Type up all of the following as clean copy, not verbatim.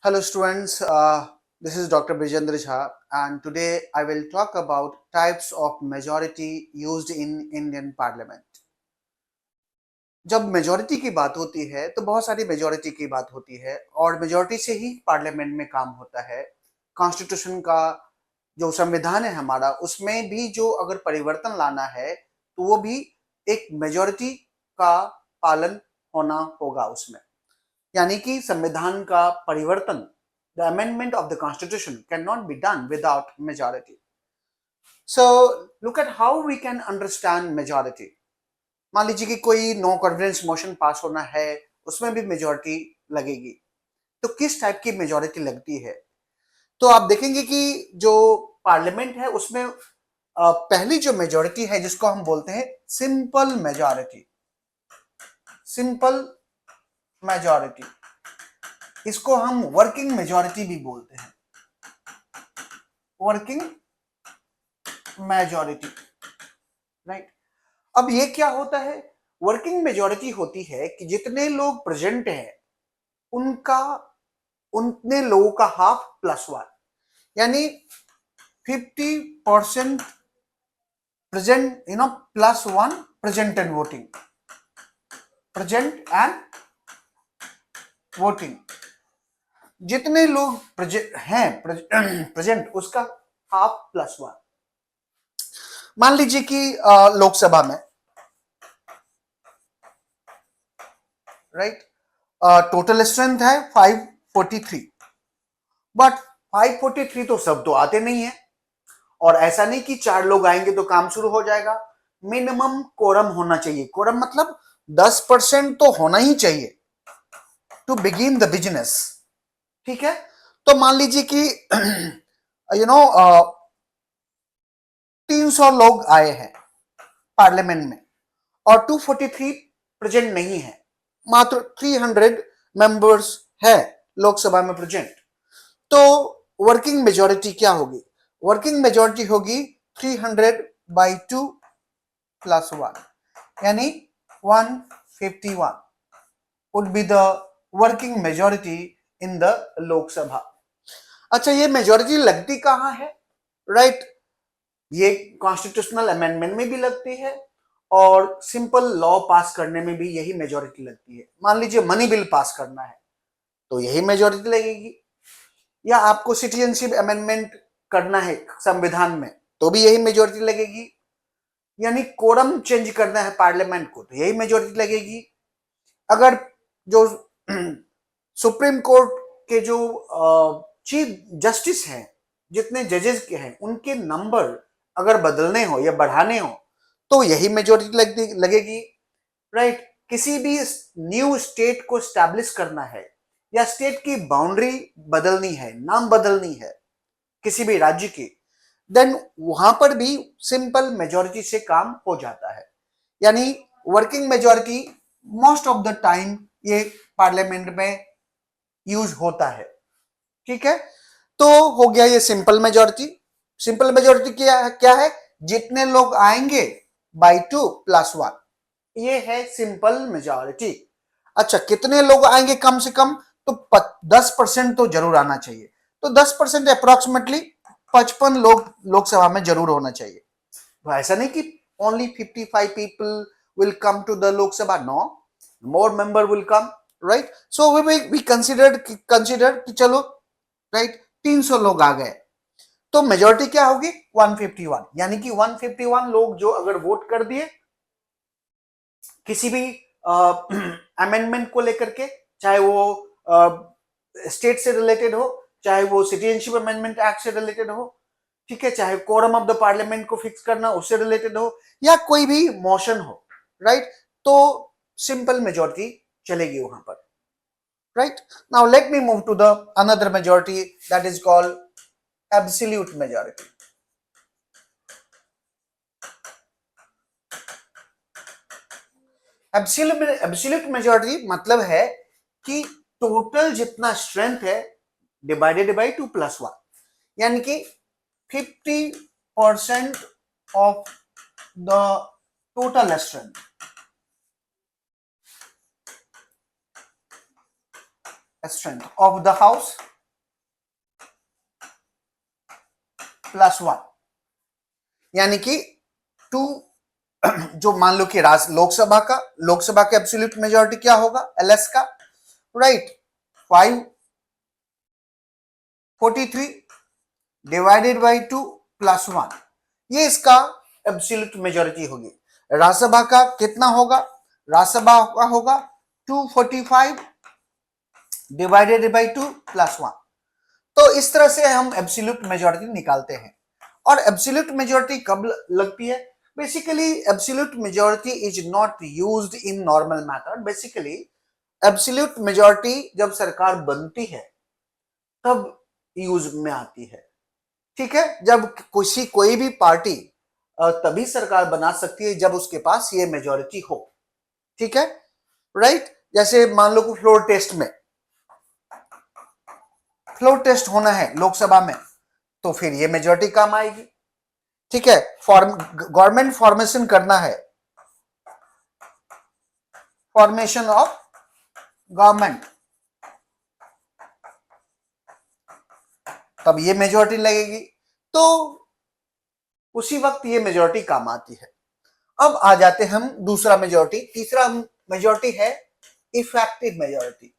Hello, students. This is Dr. Bijendra Jha, and today I will talk about types of majority used in Indian Parliament. जब majority की बात होती है तो बहुत सारी मेजॉरिटी की बात होती है और मेजॉरिटी से ही पार्लियामेंट में काम होता है। कॉन्स्टिट्यूशन का जो संविधान है हमारा, उसमें भी जो अगर परिवर्तन लाना है तो वो भी एक मेजॉरिटी का पालन होना होगा उसमें। यानी कि संविधान का परिवर्तन, the amendment of the constitution cannot be done without majority. So look at how we can understand majority. मान लीजिए कि कोई नो कॉन्फिडेंस मोशन पास होना है, उसमें भी मेजॉरिटी लगेगी। तो किस टाइप की मेजॉरिटी लगती है? तो आप देखेंगे कि जो पार्लियामेंट है उसमें पहली जो मेजॉरिटी है जिसको हम बोलते हैं सिंपल मेजॉरिटी। सिंपल मेजॉरिटी, इसको हम वर्किंग मेजॉरिटी भी बोलते हैं। Working majority, right. अब ये क्या होता है? वर्किंग मेजॉरिटी होती है कि जितने लोग प्रेजेंट हैं उतने लोगों का हाफ प्लस वन, यानी 50% present, plus one present and voting, present and voting. जितने लोग प्रेजेंट उसका हाफ प्लस वन। मान लीजिए कि लोकसभा में, राइट, टोटल स्ट्रेंथ है 543, बट 543 तो सब तो आते नहीं है, और ऐसा नहीं कि 4 लोग आएंगे तो काम शुरू हो जाएगा। मिनिमम कोरम होना चाहिए। कोरम मतलब 10% तो होना ही चाहिए टू बिगिन द बिजनेस, ठीक है। तो मान लीजिए कि 300 लोग आए हैं पार्लियामेंट में और 243 प्रेजेंट नहीं है, मात्र 300 मेंबर्स है लोकसभा में प्रेजेंट। तो वर्किंग मेजॉरिटी क्या होगी? वर्किंग मेजॉरिटी होगी 300/2 प्लस 1, यानी 151 would be the working majority in the Lok Sabha. अच्छा, ये मेजॉरिटी लगती कहां है? राइट, ये कॉन्स्टिट्यूशनल अमेंडमेंट में भी लगती है और सिंपल लॉ पास करने में भी यही मेजॉरिटी लगती है। मान लीजिए मनी बिल पास करना है तो यही मेजॉरिटी लगेगी, या आपको सिटीजनशिप अमेंडमेंट करना है संविधान में तो भी यही मेजॉरिटी लगेगी, यानी कोरम चेंज करना है पार्लियामेंट को तो यही मेजॉरिटी लगेगी। अगर जो सुप्रीम कोर्ट के जो चीफ जस्टिस हैं, जितने जजेस के हैं, उनके नंबर अगर बदलने हो या बढ़ाने हो तो यही मेजॉरिटी लगेगी, राइट। किसी भी न्यू स्टेट को स्टैब्लिश करना है या स्टेट की बाउंड्री बदलनी है, नाम बदलनी है किसी भी राज्य की, देन वहां पर भी सिंपल मेजॉरिटी से काम हो जाता है। यानी working majority most of the time ये पार्लियामेंट में यूज होता है, ठीक है। तो हो गया ये सिंपल मेजॉरिटी। सिंपल मेजॉरिटी क्या है? जितने लोग आएंगे बाई 2 प्लस 1, ये है सिंपल मेजॉरिटी। अच्छा, कितने लोग आएंगे? कम से कम तो 10% तो जरूर आना चाहिए। तो 10% अप्रोक्सीमेटली 55 लोग लोकसभा में जरूर होना चाहिए। तो ऐसा नहीं कि only 55 people will come to the Lok Sabha, no, more member will come, right. So we consider कि चलो, राइट, 300 लोग आ गए तो मेजॉरिटी क्या होगी? 151, यानी कि 151 लोग जो अगर वोट कर दिए किसी भी अमेंडमेंट को लेकर के, चाहे वो स्टेट से रिलेटेड हो, चाहे वो सिटीजनशिप अमेंडमेंट एक्ट से रिलेटेड हो, ठीक है, चाहे कोरम ऑफ द पार्लियामेंट को फिक्स करना उससे रिलेटेड हो, या कोई भी मोशन हो, राइट, तो सिंपल मेजॉरिटी चलेगी वहां पर, right. Now let me move to the another majority, that is called absolute majority. Absolute majority मतलब है कि टोटल जितना स्ट्रेंथ है डिवाइडेड बाई 2 प्लस 1, यानी कि 50% of the total strength of the house +1, यानी कि 2, जो मान लो कि लोकसभा का एब्सोल्यूट मेजोरिटी क्या होगा, LS का, राइट, 543 डिवाइडेड बाई 2 +1, ये इसका एब्सोल्यूट मेजोरिटी होगी। राज्यसभा का कितना होगा, राज्यसभा का होगा 245 डिवाइडेड बाई 2 +1। तो इस तरह से हम एब्सोल्यूट मेजोरिटी निकालते हैं। और एब्सोल्यूट मेजोरिटी कब लगती है? Basically absolute majority is not used in normal method. Basically absolute majority जब सरकार बनती है तब यूज में आती है, ठीक है। जब कोई भी पार्टी तभी सरकार बना सकती है जब उसके पास ये मेजोरिटी हो, ठीक है, राइट। जैसे मान लो कि फ्लोर टेस्ट होना है लोकसभा में, तो फिर ये मेजोरिटी काम आएगी, ठीक है। गवर्नमेंट फॉर्मेशन करना है, फॉर्मेशन ऑफ गवर्नमेंट, तब ये मेजोरिटी लगेगी, तो उसी वक्त ये मेजोरिटी काम आती है। अब आ जाते हम दूसरा मेजोरिटी, तीसरा मेजोरिटी है इफेक्टिव मेजोरिटी।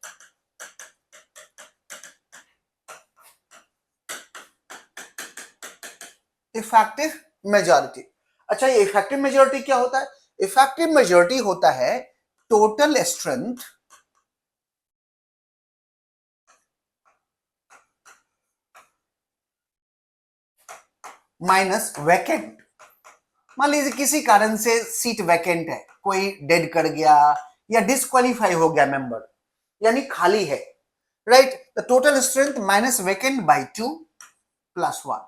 इफेक्टिव मेजोरिटी, अच्छा, ये इफेक्टिव मेजोरिटी क्या होता है? इफेक्टिव मेजोरिटी होता है टोटल स्ट्रेंथ माइनस वैकेंट। मान लीजिए किसी कारण से सीट वैकेंट है, कोई डेड कर गया या डिस्क्वालीफाई हो गया मेंबर, यानी खाली है, right. The total strength minus vacant by 2 +1,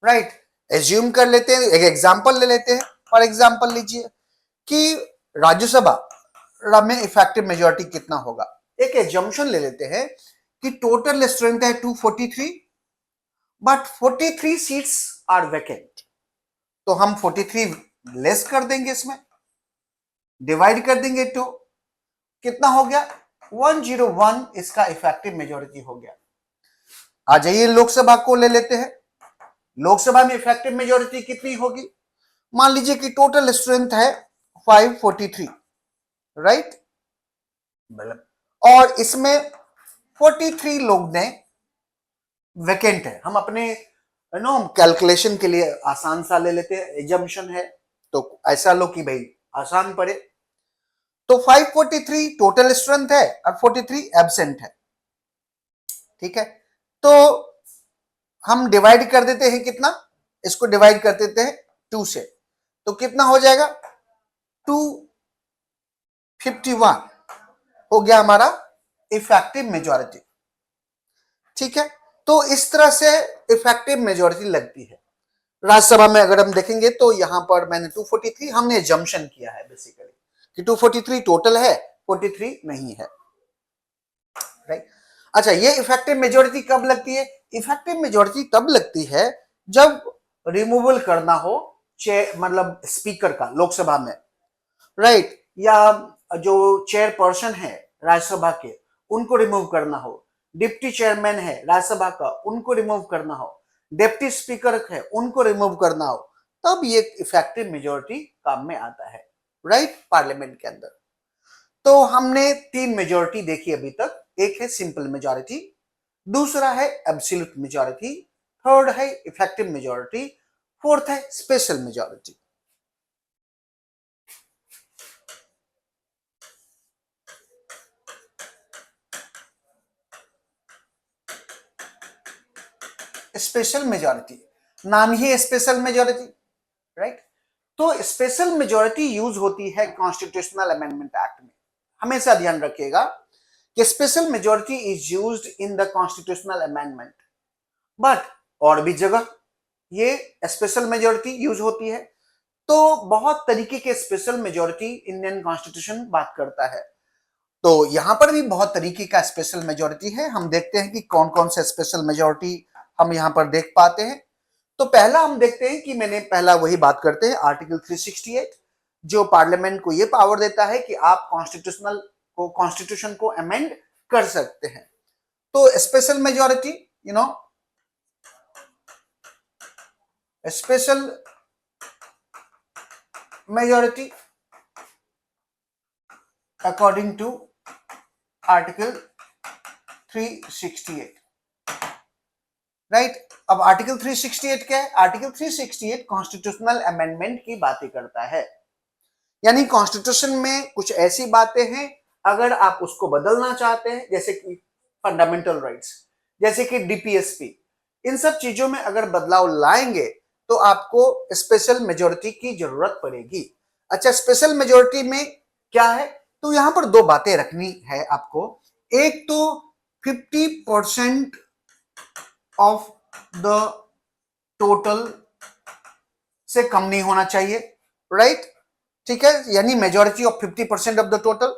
right. Assume कर लेते हैं, एक एग्जांपल ले लेते हैं। फॉर एग्जांपल लीजिए कि राज्यसभा में इफेक्टिव मेजोरिटी कितना होगा। एक एजम्पशन ले लेते हैं कि टोटल स्ट्रेंथ है 243, बट 43 सीट्स आर वैकेंट, तो हम 43 लेस कर देंगे, इसमें डिवाइड कर देंगे, तो कितना हो गया, 101 इसका इफेक्टिव मेजोरिटी हो गया। आ जाइए लोकसभा को ले लेते हैं। लोकसभा में इफेक्टिव मेजोरिटी कितनी होगी? मान लीजिए कि टोटल स्ट्रेंथ है 543, राइट, और इसमें 43 लोग ने वैकेंट है। हम अपने कैलकुलेशन के लिए आसान सा ले लेते हैं, एजम्पशन है, तो ऐसा लो कि भाई आसान पड़े। तो 543 टोटल स्ट्रेंथ है और 43 एब्सेंट है, ठीक है। तो हम डिवाइड कर देते हैं, कितना, इसको डिवाइड कर देते हैं 2 से, तो कितना हो जाएगा, 251 हो गया हमारा इफेक्टिव मेजोरिटी, ठीक है। तो इस तरह से इफेक्टिव मेजोरिटी लगती है। राज्यसभा में अगर हम देखेंगे तो यहां पर मैंने 243 हमने जम्पशन किया है बेसिकली कि 243 टोटल है, 43 नहीं है, राइट। अच्छा, ये इफेक्टिव मेजोरिटी कब लगती है? इफेक्टिव मेजोरिटी तब लगती है जब रिमूवल करना हो मतलब स्पीकर का लोकसभा में, राइट, या जो चेयरपर्सन है राज्यसभा के उनको रिमूव करना हो, डिप्टी चेयरमैन है राज्यसभा का उनको रिमूव करना हो, डिप्टी स्पीकर है उनको रिमूव करना हो, तब ये इफेक्टिव मेजोरिटी काम में आता है, राइट, पार्लियामेंट के अंदर। तो हमने 3 मेजोरिटी देखी अभी तक। एक है सिंपल मेजोरिटी, दूसरा है एब्सोल्यूट मेजोरिटी, थर्ड है इफेक्टिव मेजोरिटी, फोर्थ है स्पेशल मेजोरिटी। स्पेशल मेजोरिटी, नाम ही स्पेशल मेजोरिटी, राइट। तो स्पेशल मेजोरिटी यूज होती है कॉन्स्टिट्यूशनल अमेंडमेंट एक्ट में। हमेशा ध्यान रखिएगा कि special majority is used in the constitutional amendment, but और भी जगह ये स्पेशल मेजोरिटी यूज होती है। तो बहुत तरीके के स्पेशल मेजोरिटी इंडियन कॉन्स्टिट्यूशन बात करता है। तो यहां पर भी बहुत तरीके का स्पेशल मेजोरिटी है। हम देखते हैं कि कौन कौन से स्पेशल मेजोरिटी हम यहां पर देख पाते हैं। तो पहला हम देखते हैं कि मैंने पहला वही बात करते हैं, आर्टिकल 368 जो पार्लियामेंट को यह पावर देता है कि आप कॉन्स्टिट्यूशन को अमेंड कर सकते हैं। तो special majority special majority according to article 368, right. अब आर्टिकल 368 क्या है? आर्टिकल 368 कॉन्स्टिट्यूशनल अमेंडमेंट की बातें करता है, यानी कॉन्स्टिट्यूशन में कुछ ऐसी बातें हैं, अगर आप उसको बदलना चाहते हैं, जैसे कि फंडामेंटल राइट्स, जैसे कि डीपीएसपी, इन सब चीजों में अगर बदलाव लाएंगे तो आपको स्पेशल मेजोरिटी की जरूरत पड़ेगी। अच्छा, स्पेशल मेजोरिटी में क्या है? तो यहां पर दो बातें रखनी है आपको। एक तो 50% ऑफ द टोटल से कम नहीं होना चाहिए, राइट? ठीक है, यानी majority of 50% of the total,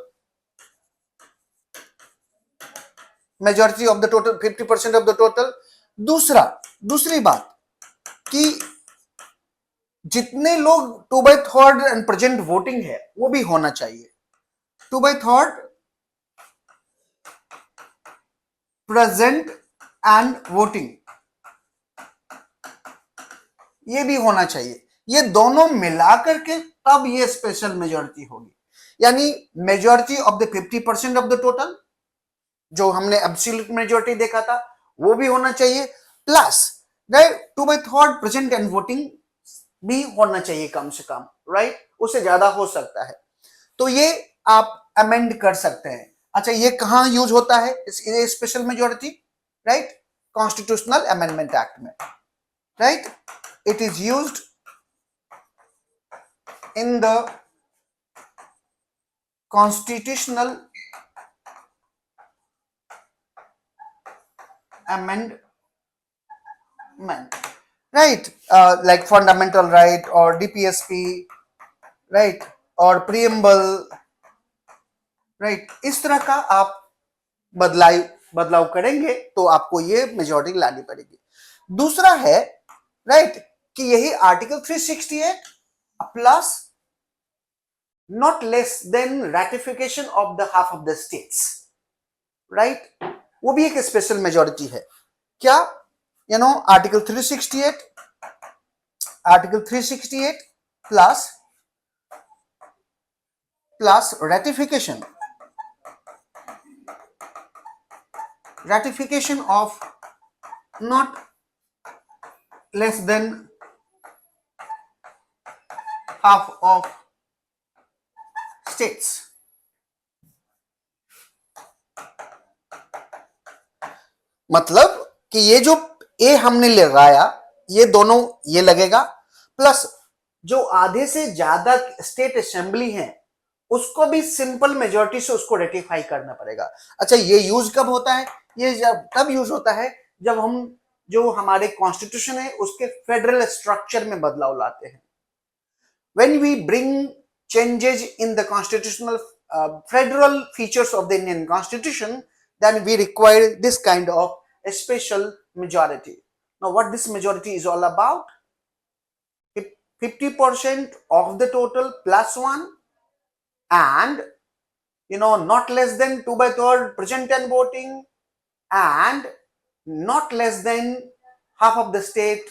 majority of the total 50% of the total. दूसरी बात कि जितने लोग 2/3 एंड प्रेजेंट वोटिंग है वो भी होना चाहिए। 2/3 प्रेजेंट एंड वोटिंग, ये भी होना चाहिए। ये दोनों मिलाकर के तब ये स्पेशल मेजोरिटी होगी, यानी majority of the 50% of the total, जो हमने एब्सोल्यूट मेजोरिटी देखा था, वो भी होना चाहिए, प्लस 2/3 प्रेजेंट एंड वोटिंग भी होना चाहिए कम से कम, राइट? उससे ज्यादा हो सकता है, तो ये आप अमेंड कर सकते हैं। अच्छा, ये कहां यूज होता है special majority? Right, constitutional amendment act में, right? It is used in the constitutional amendment, right? Like fundamental right or DPSP, right? और preamble, right? इस तरह का आप बदलाव करेंगे तो आपको ये मेजॉरिटी लानी पड़ेगी। दूसरा है, राइट, कि यही article 368 plus not less than ratification of the half of the states, right? वो भी एक स्पेशल मेजॉरिटी है। क्या? you know, article 368 plus ratification of not less than half of states, मतलब कि ये जो ए हमने लगाया, ये दोनों ये लगेगा, प्लस जो आधे से ज्यादा स्टेट असेंबली है उसको भी सिंपल मेजॉरिटी से उसको रेटिफाई करना पड़ेगा। अच्छा, ये यूज कब होता है? ये तब यूज होता है जब हम जो हमारे कॉन्स्टिट्यूशन है उसके फेडरल स्ट्रक्चर में बदलाव लाते हैं। When we bring changes in the constitutional federal features of the Indian Constitution, then we require this kind of a special majority. Now, what this majority is all about? 50% of the total plus one, and not less than 2/3 present and voting, and not less than half of the state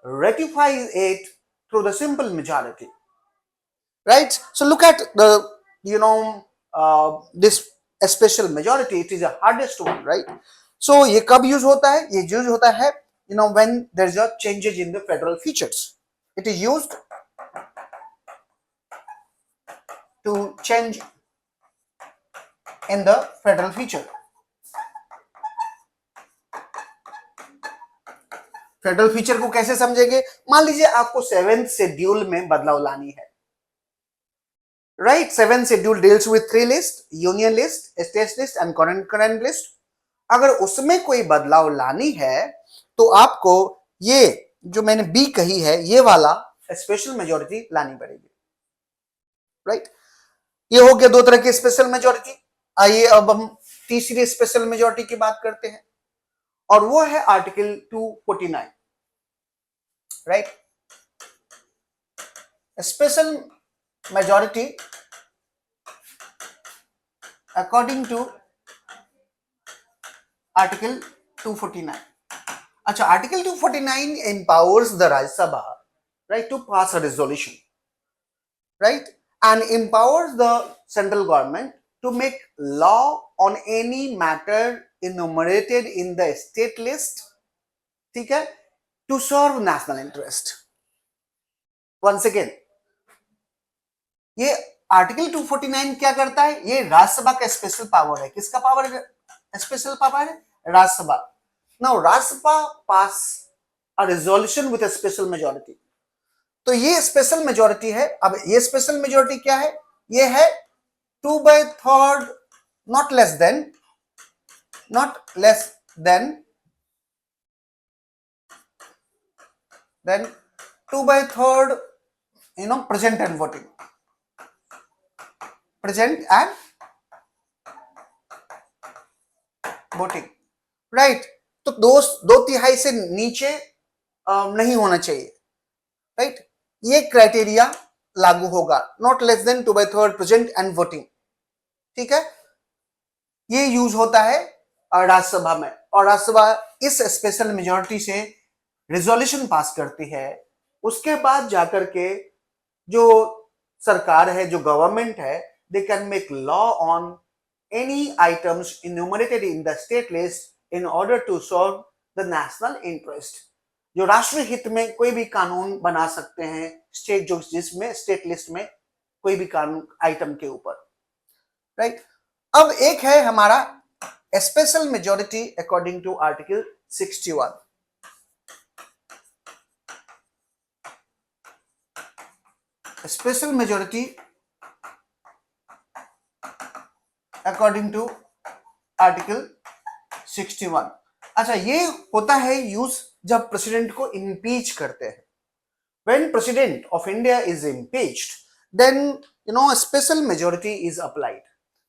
ratifies it through the simple majority. Right? So look at the this special majority. It is the hardest one, right? So ये कब use होता है? ये use होता है when there is a changes in the federal features. It is used to change in the federal feature. Federal feature को कैसे समझेंगे? मान लीजिए आपको 7th शेड्यूल में बदलाव लानी है, right? 7th schedule deals with 3 list: union list, state list and concurrent list. अगर उसमें कोई बदलाव लानी है तो आपको ये जो मैंने बी कही है, ये वाला स्पेशल मेजॉरिटी लानी पड़ेगी, राइट? ये हो गया दो तरह की स्पेशल मेजॉरिटी। आइए अब हम तीसरी स्पेशल मेजॉरिटी की बात करते हैं, और वो है article 249, right? Special majority according to article 249. अच्छा, article 249 empowers the Rajya Sabha right, to pass a resolution, right, and empowers the central government to make law on any matter enumerated in the state list, ठीक है, to serve national interest. Once again, ये article 249 क्या करता है? ये राज्यसभा का special power है. किसका पावर है? स्पेशल पावर है Rajya Sabha. Now Rajya Sabha pass a resolution with a special majority. तो ये स्पेशल मेजॉरिटी है. अब ये स्पेशल मेजॉरिटी क्या है? ये है 2/3, not less than 2/3, present and voting. Present and voting, right? तो दो तिहाई से नीचे नहीं होना चाहिए, राइट? ये क्राइटेरिया लागू होगा. Not less then 2/3 present and voting, ठीक है. ये यूज होता है राज्यसभा में, और राज्यसभा इस स्पेशल मेजॉरिटी से रिजोल्यूशन पास करती है. उसके बाद जाकर के जो सरकार है, जो गवर्नमेंट है, they can make law on any items enumerated in the state list in order to serve the national interest. जो राष्ट्रीय हित में कोई भी कानून बना सकते हैं स्टेट, जो जिसमें स्टेट लिस्ट में कोई भी कानून आइटम के ऊपर, राइट. अब एक है हमारा special majority according to article 61. Special majority according to article 61. अच्छा, ये होता है यूज जब प्रेसिडेंट को इम्पीच करते हैं. When president of India is impeached, then special majority is applied.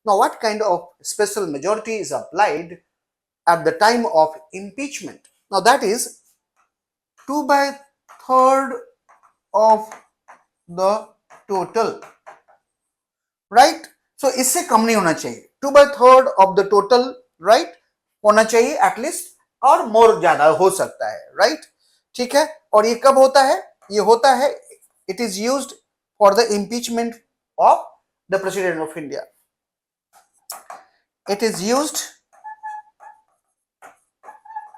Now what kind of special majority is applied at the time of impeachment? Now that is 2/3 of the total, right. So इससे कम नहीं होना चाहिए. 2/3 of the total, right, होना चाहिए at least, और मोर ज्यादा हो सकता है, राइट, ठीक है. और ये कब होता है? ये होता है, it is used for the impeachment of the president of India. It is used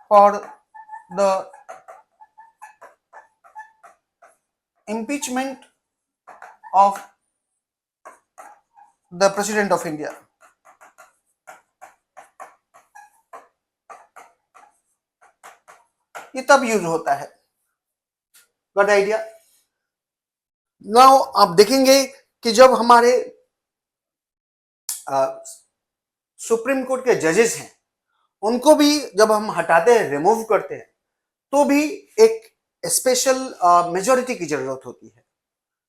for the impeachment of the president of India. ये तब यूज होता है. Got idea? नाउ आप देखेंगे कि जब हमारे सुप्रीम कोर्ट के जजेस हैं, उनको भी जब हम हटाते हैं, रिमूव करते हैं, तो भी एक स्पेशल मेजॉरिटी की जरूरत होती है,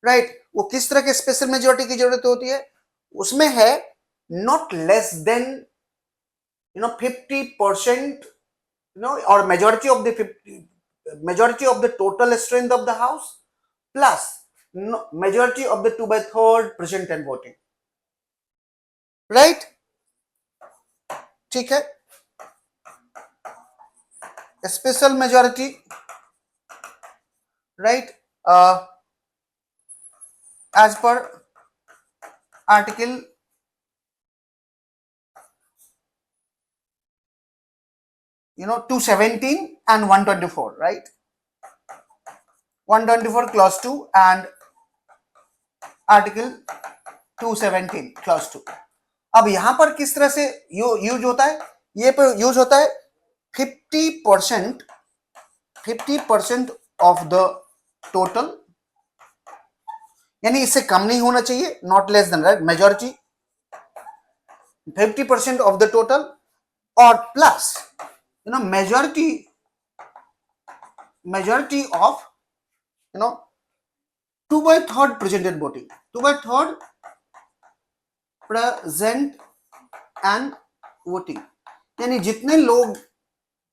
राइट. वो किस तरह के स्पेशल मेजॉरिटी की जरूरत होती है? उसमें है नॉट लेस देन 50%, और majority of the total strength of the house plus majority of the 2/3 present and voting, right, ठीक है. Special majority, right, as per article 217 and 124, right? 124 clause 2 and article 217 clause 2. अब यहां पर किस तरह से use होता है? ये पर यूज होता है 50% ऑफ द टोटल, यानी इससे कम नहीं होना चाहिए, not less than, right, majority 50% of the total, और plus majority of 2/3 present and voting. 2/3 present and voting, यानी जितने लोग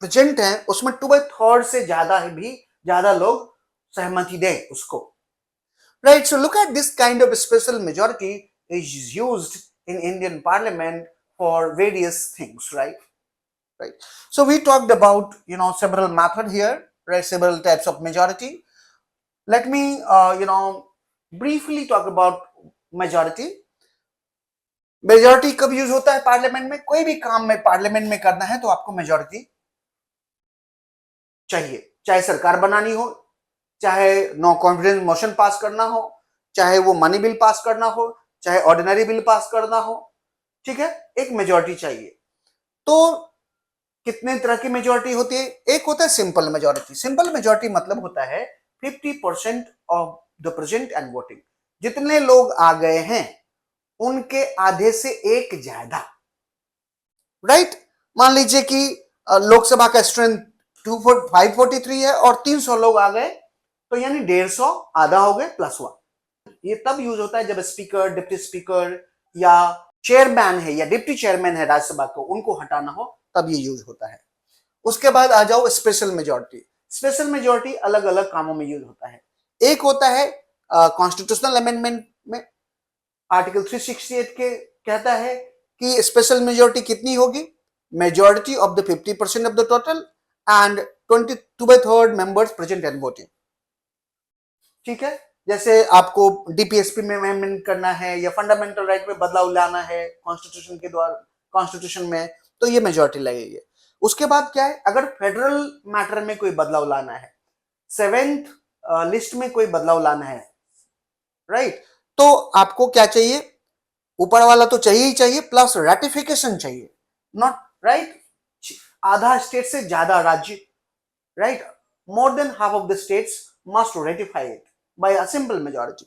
प्रेजेंट हैं उसमें 2/3 से ज्यादा लोग सहमति दें उसको, right? So look at this kind of special majority is used in Indian Parliament for various things, right? So we talked about several methods here, right? Several types of majority. Let me briefly talk about majority. Majority कब use होता है parliament में? कोई भी काम में parliament में करना है तो आपको मेजोरिटी चाहिए, चाहे सरकार बनानी हो, चाहे नो कॉन्फिडेंस मोशन पास करना हो, चाहे वो मनी बिल पास करना हो, चाहे ऑर्डिनरी बिल पास करना हो, ठीक है, एक मेजोरिटी चाहिए। तो कितने तरह की मेजोरिटी होती है? एक होता है सिंपल मेजोरिटी। सिंपल मेजोरिटी मतलब होता है 50% of the present and voting. जितने लोग आ गए हैं उनके आधे से एक ज्यादा, राइट। मान लीजिए कि लोकसभा का स्ट्रेंथ 543 है और 300 लोग आ गए, तो यानी 150 आधा हो गए +1। ये तब यूज होता है जब स्पीकर, डिप्टी स्पीकर या चेयरमैन है या डिप्टी चेयरमैन है राज्यसभा को, उनको हटाना हो, तब ये यूज होता है। उसके बाद आ जाओ स्पेशल मेजोरिटी। स्पेशल मेजोरिटी अलग अलग कामों में यूज होता है। एक होता है कॉन्स्टिट्यूशनल अमेंडमेंट में, आर्टिकल 368 के कहता है कि स्पेशल मेजोरिटी कितनी होगी? Majority of the 50% of the total and 22/3 members present and voting, ठीक है। जैसे आपको डीपीएसपी में अमेंडमेंट करना है या फंडामेंटल राइट में बदलाव लाना है कॉन्स्टिट्यूशन के द्वारा, कॉन्स्टिट्यूशन में, तो ये मेजोरिटी लगेगी। उसके बाद क्या है, अगर फेडरल मैटर में कोई बदलाव लाना है, 7th लिस्ट में कोई बदलाव लाना है, राइट, तो आपको क्या चाहिए? ऊपर वाला तो चाहिए ही चाहिए, प्लस रेटिफिकेशन चाहिए, नॉट राइट। आधा स्टेट से ज्यादा राज्य, right, more than half of the states must ratify it by a simple majority.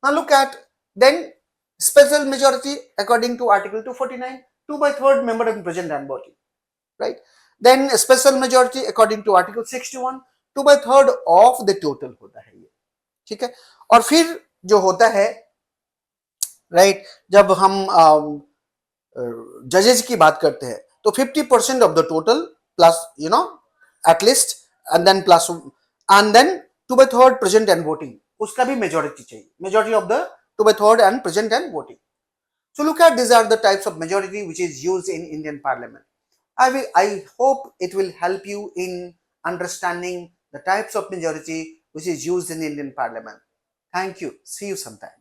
Now look at then special majority according to article 249, 2/3 member of present and voting, right. Then special majority according to article 61, 2/3 of the total होता है ये, ठीक है। और फिर जो होता है, राइट, जब हम जजेस की बात करते हैं तो 50% of the total plus at least and then plus and then 2/3 present and voting, उसका भी मेजोरिटी चाहिए, majority of the 2/3 and present and voting. So look at these are the types of majority which is used in Indian Parliament. I hope it will help you in understanding the types of majority which is used in Indian Parliament. Thank you. See you sometime.